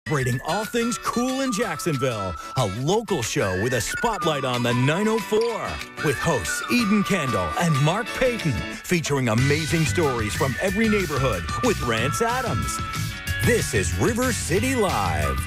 Celebrating all things cool in Jacksonville. A local show with a spotlight on the 904. With hosts Eden Kendall and Mark Payton. Featuring amazing stories from every neighborhood with Rance Adams. This is River City Live.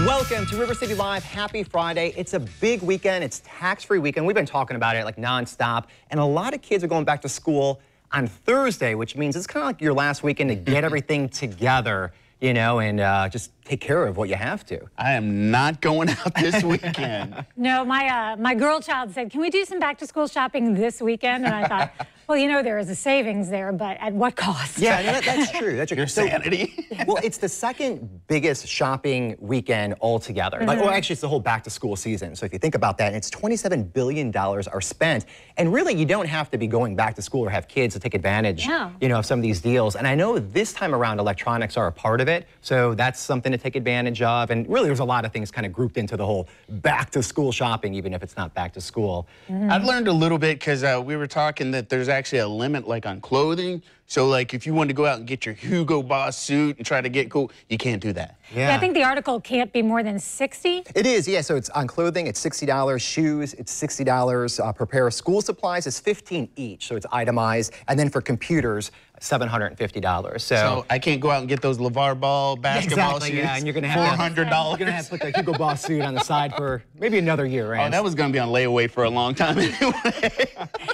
Welcome to River City Live. Happy Friday. It's a big weekend. It's tax-free weekend. We've been talking about it like nonstop. And a lot of kids are going back to school on Thursday, which means it's kind of like your last weekend to get everything together, you know, and just take care of what you have to. I am not going out this weekend. No, my girl child said, can we do some back-to-school shopping this weekend? And I thought, well, you know, there is a savings there, but at what cost? Yeah, that's true. That's true. Your sanity. Well, it's the second biggest shopping weekend altogether. Like, well, actually, it's the whole back-to-school season. So if you think about that, it's $27 billion are spent. And really, you don't have to be going back to school or have kids to take advantage, you know, of some of these deals. And I know this time around, electronics are a part of it. So that's something to take advantage of. And really, there's a lot of things kind of grouped into the whole back-to-school shopping, even if it's not back to school. I've learned a little bit because we were talking that there's actually a limit like on clothing. So like if you want to go out and get your Hugo Boss suit and try to get cool, you can't do that. Yeah, I think the article can't be more than 60. It is, yeah. So it's on clothing, it's $60. Shoes, it's $60 per pair of school supplies. It's $15 each, so it's itemized. And then for computers, $750. So I can't go out and get those LeVar Ball basketball suits. Yeah, and you're gonna have $400. You're gonna have to put the Hugo Boss suit on the side for maybe another year, right? Oh, that was gonna be on layaway for a long time anyway.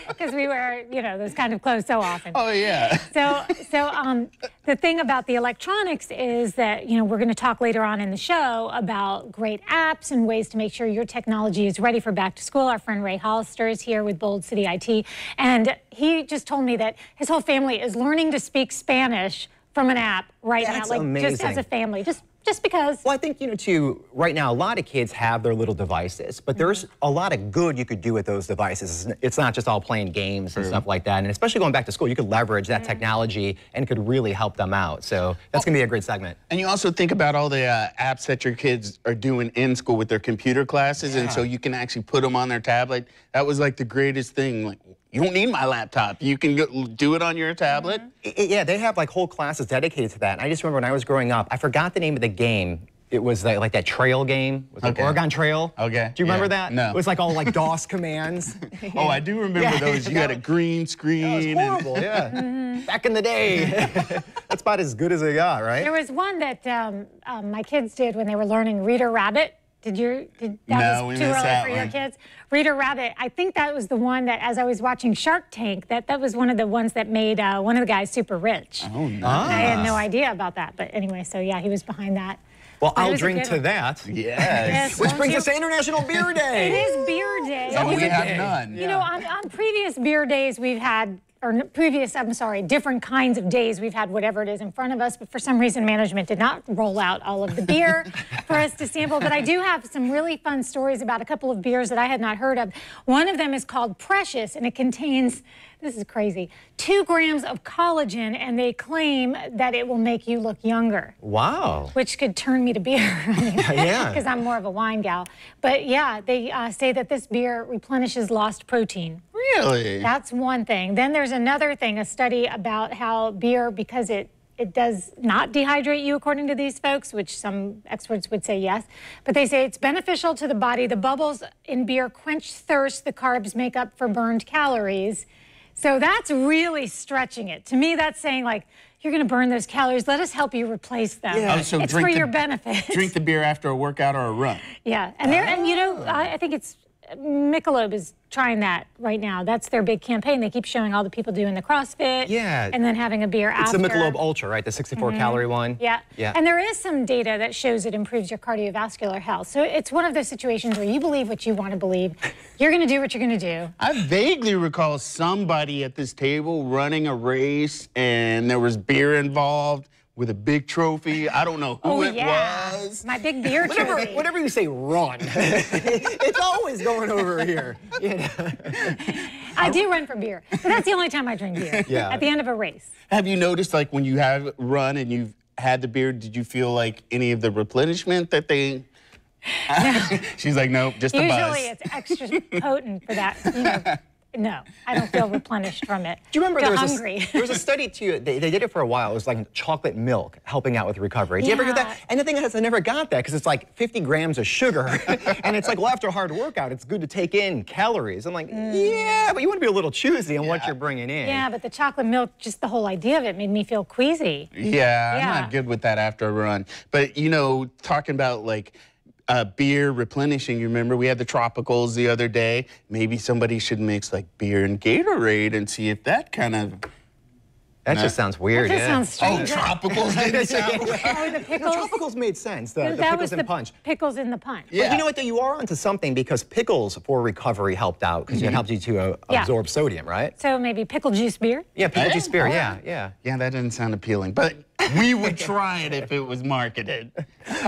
Because we wear, you know, those kind of clothes so often. Oh yeah. So the thing about the electronics is that, you know, we're going to talk later on in the show about great apps and ways to make sure your technology is ready for back to school. Our friend Ray Hollister is here with Bold City IT, and he just told me that his whole family is learning to speak Spanish from an app right now, like amazing. Just as a family, just because. Well, I think, you know, too, right now, a lot of kids have their little devices, but there's a lot of good you could do with those devices. It's not just all playing games and stuff like that. And especially going back to school, you could leverage that technology and could really help them out. So that's going to be a great segment. And you also think about all the apps that your kids are doing in school with their computer classes, and so you can actually put them on their tablet. That was like the greatest thing. Like, you don't need my laptop. You can do it on your tablet. Yeah, they have like whole classes dedicated to that. And I just remember when I was growing up, I forgot the name of the game. It was like that trail game. It was like Oregon Trail. Okay. Do you remember that? No. It was like all like DOS commands. Oh, I do remember those. You had a green screen. That was horrible, yeah. Back in the day. That's about as good as they got, right? There was one that my kids did when they were learning Reader Rabbit. No, that was we too missed early that for your one. kids? Reader Rabbit, I think that was the one that, as I was watching Shark Tank, that was one of the ones that made one of the guys super rich. Oh, nice. I had no idea about that, but anyway, so yeah, he was behind that. Well, But it I'll was a drink good to one. that. Yes. Which won't brings you? us to International Beer Day. It is beer day. And we have none. You know, on previous beer days we've had, different kinds of days we've had whatever it is in front of us, but for some reason management did not roll out all of the beer for us to sample. But I do have some really fun stories about a couple of beers that I had not heard of. One of them is called Precious, and it contains, this is crazy, 2 grams of collagen, and they claim that it will make you look younger. Wow. Which could turn me to beer, Yeah. because I'm more of a wine gal. But yeah, they say that this beer replenishes lost protein. Really? That's one thing. Then there's another thing, a study about how beer, because it does not dehydrate you, according to these folks, which some experts would say yes, but they say it's beneficial to the body. The bubbles in beer quench thirst. The carbs make up for burned calories. So that's really stretching it. To me, that's saying, like, you're going to burn those calories. Let us help you replace them. Yeah. So it's for your benefit. Drink the beer after a workout or a run. Yeah, and you know, I think it's Michelob is trying that right now. That's their big campaign. They keep showing all the people doing the CrossFit. Yeah. And then having a beer after. It's the Michelob Ultra, right? The 64-calorie one. Yeah. Yeah. And there is some data that shows it improves your cardiovascular health. So it's one of those situations where you believe what you want to believe. You're going to do what you're going to do. I vaguely recall somebody at this table running a race and there was beer involved with a big trophy. I don't know who it was. My big beer trophy. Whenever you say run, it's always going over here. You know? I do run for beer, but that's the only time I drink beer. Yeah. At the end of a race. Have you noticed, like, when you have run and you've had the beer, did you feel like any of the replenishment that they... She's like, nope, just a buzz. Usually it's extra potent for that, you know, No, I don't feel replenished from it. Do you remember I feel there hungry. was a study too, they did it for a while, it was like chocolate milk helping out with recovery. Did you ever get that? And the thing is, I never got that because it's like 50 grams of sugar. And it's like, well, after a hard workout, it's good to take in calories. I'm like, yeah, but you want to be a little choosy on what you're bringing in. Yeah, but the chocolate milk, just the whole idea of it made me feel queasy. Yeah, Yeah. I'm not good with that after a run. But, you know, talking about like beer replenishing, you remember we had the tropicals the other day. Maybe somebody should mix like beer and Gatorade and see if that kind of... That just sounds weird, That just sounds Oh, strange. tropicals didn't sound Oh, the The pickles. tropicals made sense, the that pickles was and the punch. pickles in the punch. Yeah. But you know what, though, you are onto something because pickles for recovery helped out because it helped you to absorb sodium, right? So maybe pickle juice beer? Yeah, pickle juice beer, yeah. Yeah, that didn't sound appealing, but we would try it if it was marketed.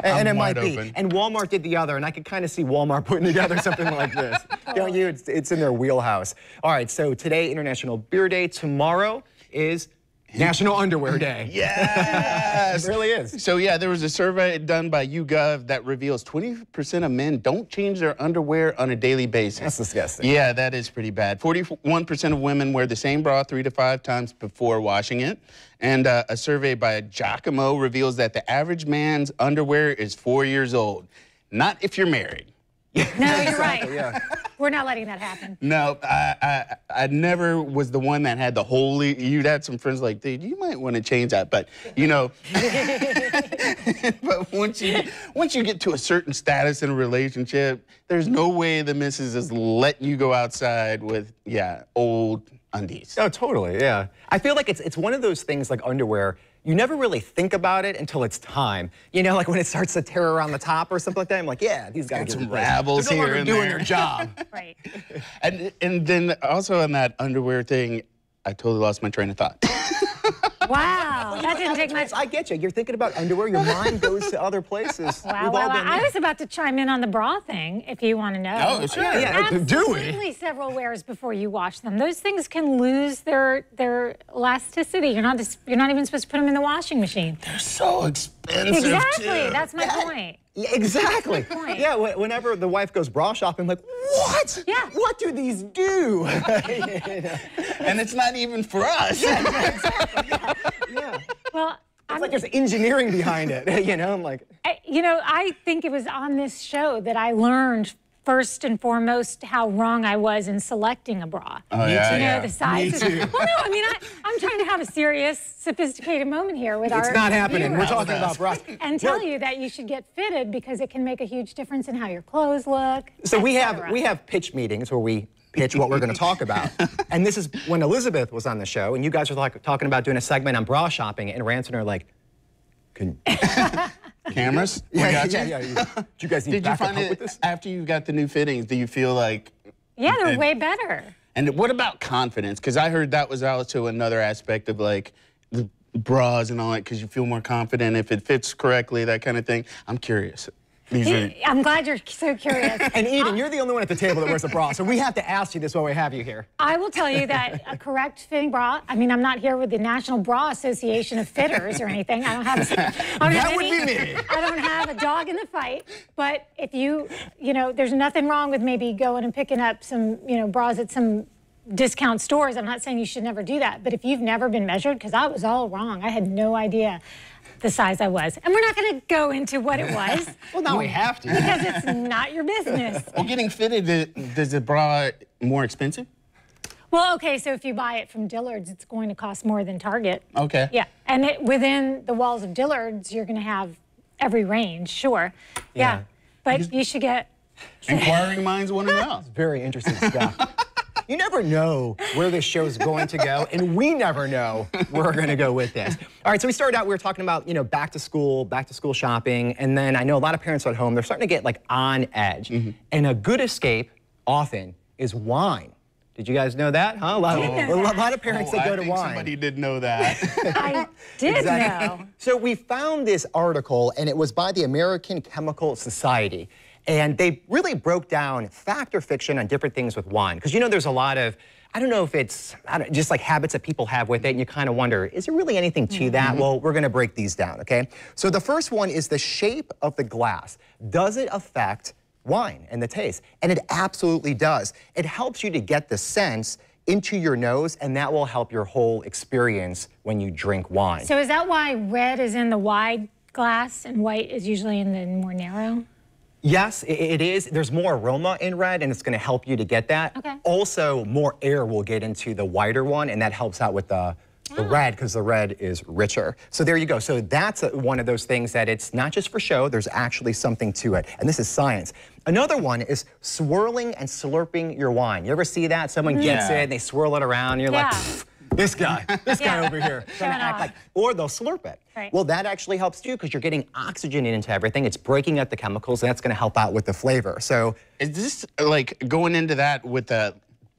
And it I'm might wide be. open. And Walmart did the other, and I could kind of see Walmart putting together something like this. Don't you? It's in their wheelhouse. All right, so today, International Beer Day. Tomorrow is National Underwear Day. Yes! It really is. So yeah, there was a survey done by YouGov that reveals 20% of men don't change their underwear on a daily basis. That's disgusting. Yeah, that is pretty bad. 41% of women wear the same bra 3 to 5 times before washing it. And a survey by Giacomo reveals that the average man's underwear is 4 years old. Not if you're married. No, you're right. Yeah. We're not letting that happen. No, I never was the one that had the holy. You'd had some friends like, dude, you might want to change that, but you know. But once you get to a certain status in a relationship, there's no way the missus is letting you go outside with old undies. Oh, totally, yeah. I feel like it's one of those things like underwear, you never really think about it until it's time. You know, like when it starts to tear around the top or something like that, I'm like, yeah, these guys Some ravels They're no here longer and doing there. their job. Right. And then also on that underwear thing, I totally lost my train of thought. Wow, that didn't take much. I get you. You're thinking about underwear. Your mind goes to other places. Wow, We've wow, all wow. been I there. was about to chime in on the bra thing, if you want to know. Oh, sure. Yeah, do we? Absolutely several wears before you wash them. Those things can lose their elasticity. You're not even supposed to put them in the washing machine. They're so expensive, Exactly, too. that's my point. Yeah, exactly. point. Yeah, whenever the wife goes bra shopping, I'm like, what? Yeah. What do these do? And it's not even for us. Yeah. Well, It's like there's engineering behind it. You know, I'm like, I think it was on this show that I learned first and foremost how wrong I was in selecting a bra. Oh, yeah, You know, yeah. the sizes. Me too. Well, no, I mean, I'm trying to have a serious, sophisticated moment here with our it's not happening. We're viewers. talking about bras. And tell you that you should get fitted because it can make a huge difference in how your clothes look. So we etc. have pitch meetings where we pitch what we're going to talk about. And this is when Elizabeth was on the show, and you guys were talking about doing a segment on bra shopping, and Rance and her like, can Cameras? We yeah, got yeah, you? yeah, yeah. Do you guys need Did you backup find help it with this? after you got the new fittings? Do you feel like? Yeah, they're and- way better. And what about confidence? Because I heard that was also another aspect of like the bras and all that. Because you feel more confident if it fits correctly, that kind of thing. I'm curious. These are, I'm glad you're so curious. And Eden, you're the only one at the table that wears a bra, so we have to ask you this while we have you here. I will tell you that a correct fitting bra, I mean, I'm not here with the National Bra Association of Fitters or anything. I don't have That would be me. I don't have a dog in the fight. But if you know, there's nothing wrong with maybe going and picking up some, bras at some discount stores. I'm not saying you should never do that. But if you've never been measured, because I was all wrong. I had no idea the size I was. And we're not going to go into what it was. Well, now we have to. Because it's not your business. well, getting fitted, does the bra more expensive? Well, okay, so if you buy it from Dillard's, it's going to cost more than Target. Okay. Yeah, and within the walls of Dillard's, you're going to have every range, sure. Yeah, but you should get... Inquiring minds want to know. Very interesting stuff. You never know where this show's going to go, and we never know where we're going to go with this. All right, so we started out, we were talking about, back to school shopping, and then I know a lot of parents at home, they're starting to get like on edge. And a good escape often is wine. Did you guys know that? Huh? A lot of parents that go to wine. Somebody did know that. I did know. So we found this article, and it was by the American Chemical Society. And they really broke down fact or fiction on different things with wine. Because there's a lot of, I don't know if it's just like habits that people have with it, and you kind of wonder, is there really anything to that? Well, we're going to break these down, okay? So the first one is the shape of the glass. Does it affect wine and the taste. And it absolutely does. It helps you to get the sense into your nose, and that will help your whole experience when you drink wine. So is that why red is in the wide glass and white is usually in the more narrow? Yes, it is. There's more aroma in red, and it's going to help you to get that. Okay. Also, more air will get into the wider one, and that helps out with the red, because the red is richer. So there you go. So that's one of those things that it's not just for show. There's actually something to it, and this is science. Another one is swirling and slurping your wine. You ever see that? Someone gets it, and they swirl it around, and you're like, this guy over here, trying to act like, or they'll slurp it. Right. Well, that actually helps too, because you're getting oxygen into everything. It's breaking up the chemicals, and that's going to help out with the flavor. So, is this like going into that with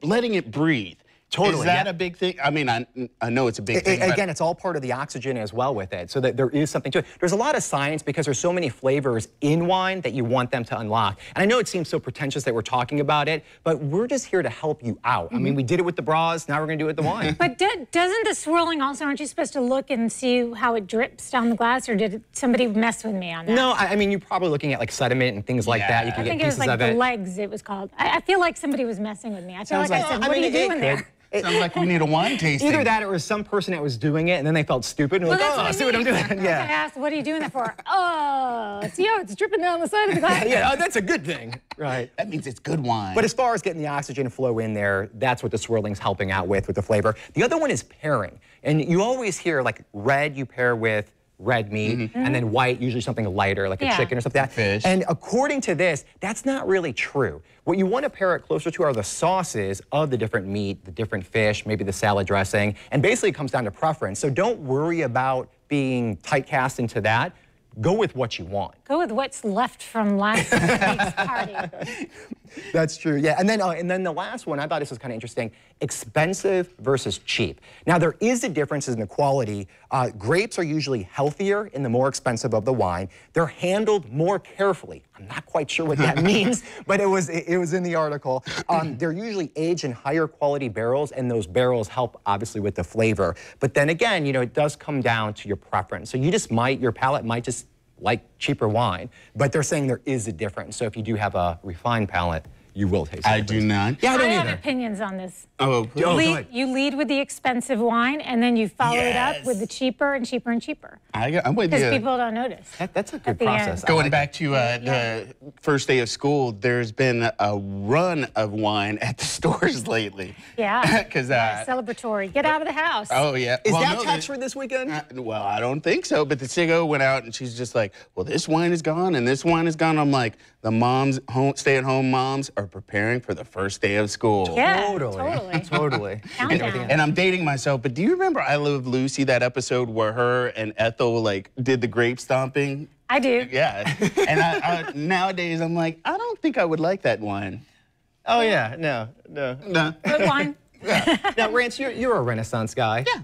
letting it breathe? Totally. Is that a big thing? I mean, I know it's a big thing. Again, it's all part of the oxygen as well with it, so that there is something to it. There's a lot of science because there's so many flavors in wine that you want them to unlock. And I know it seems so pretentious that we're talking about it, but we're just here to help you out. I mean, we did it with the bras, now we're going to do it with the wine. But doesn't the swirling also, aren't you supposed to look and see how it drips down the glass, or did somebody mess with me on that? No, I mean, you're probably looking at like sediment and things like that. You can I get think it was pieces like of the it. legs, it was called. I feel like somebody was messing with me. I feel Sounds like I like- said, I what are mean, you it doing could. there? Sounds like we need a wine tasting. Either that or it was some person that was doing it and then they felt stupid and Well, like, that's oh, what I see what I'm mean. doing. I Yeah. asked, what are you doing that for? Oh, see how it's dripping down the side of the glass? Yeah, that's a good thing. Right. That means it's good wine. But as far as getting the oxygen flow in there, that's what the swirling's helping out with the flavor. The other one is pairing. And you always hear like red you pair with red meat, and then white, usually something lighter, like a chicken or something like that. Fish. And according to this, that's not really true. What you want to pair it closer to are the sauces of the different meat, the different fish, maybe the salad dressing, and basically it comes down to preference. So don't worry about being typecast into that. Go with what you want. Go with what's left from last week's party. That's true, yeah. And then the last one, I thought this was kind of interesting, expensive versus cheap. Now, there is a difference in the quality. Grapes are usually healthier in the more expensive of the wine. They're handled more carefully. I'm not quite sure what that means, but it was in the article. They're usually aged in higher quality barrels, and those barrels help, obviously, with the flavor. But then again, you know, it does come down to your preference. So your palate might just like cheaper wine, but they're saying there is a difference. So if you do have a refined palate, you will taste it. I do not. Yeah, I don't I have either. opinions on this. Oh, Oh, go ahead. You lead with the expensive wine, and then you follow it up with the cheaper and cheaper and cheaper. I'm with Because you. people don't notice. That's a good the end. process. I Going like back to the first day of school, there's been a run of wine at the stores lately. Yeah. 'Cause, celebratory. Get out of the house. Oh, yeah. Is Well, that no, tax for this weekend? Well, I don't think so. But the Cigo went out and she's just like, well, this wine is gone and this wine is gone. I'm like, the moms, stay-at-home moms are preparing for the first day of school. Yeah, Totally. totally. And, Countdown. and I'm dating myself, but do you remember I Love Lucy, that episode where her and Ethel like did the grape stomping? I do. Yeah. And nowadays I'm like, I don't think I would like that wine. Oh, yeah. No. No. Good wine. Now, Rance, you're a Renaissance guy. Yeah.